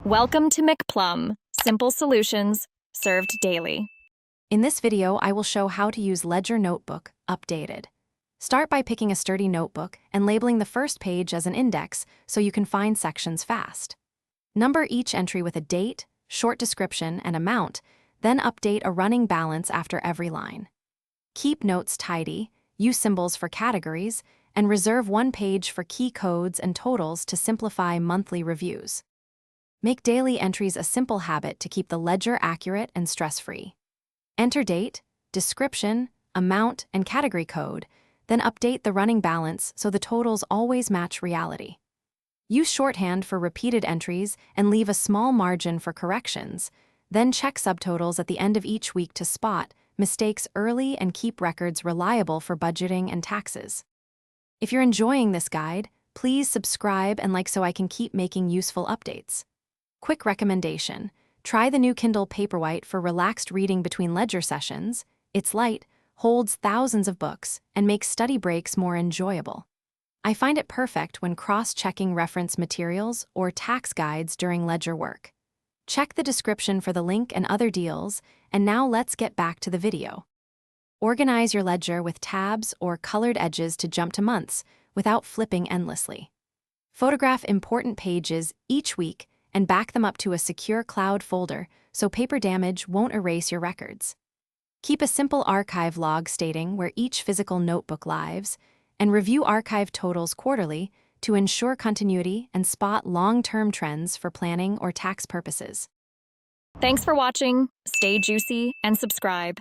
Welcome to McPlum, simple solutions served daily. In this video, I will show how to use Ledger Notebook Updated. Start by picking a sturdy notebook and labeling the first page as an index so you can find sections fast. Number each entry with a date, short description, and amount, then update a running balance after every line. Keep notes tidy, use symbols for categories, and reserve one page for key codes and totals to simplify monthly reviews. Make daily entries a simple habit to keep the ledger accurate and stress-free. Enter date, description, amount, and category code, then update the running balance so the totals always match reality. Use shorthand for repeated entries and leave a small margin for corrections, then check subtotals at the end of each week to spot mistakes early and keep records reliable for budgeting and taxes. If you're enjoying this guide, please subscribe and like so I can keep making useful updates. Quick recommendation: try the new Kindle Paperwhite for relaxed reading between ledger sessions. It's light, holds thousands of books, and makes study breaks more enjoyable. I find it perfect when cross-checking reference materials or tax guides during ledger work. Check the description for the link and other deals, and now let's get back to the video. Organize your ledger with tabs or colored edges to jump to months without flipping endlessly. Photograph important pages each week and back them up to a secure cloud folder so paper damage won't erase your records. Keep a simple archive log stating where each physical notebook lives, and review archive totals quarterly to ensure continuity and spot long-term trends for planning or tax purposes. Thanks for watching. Stay juicy and subscribe.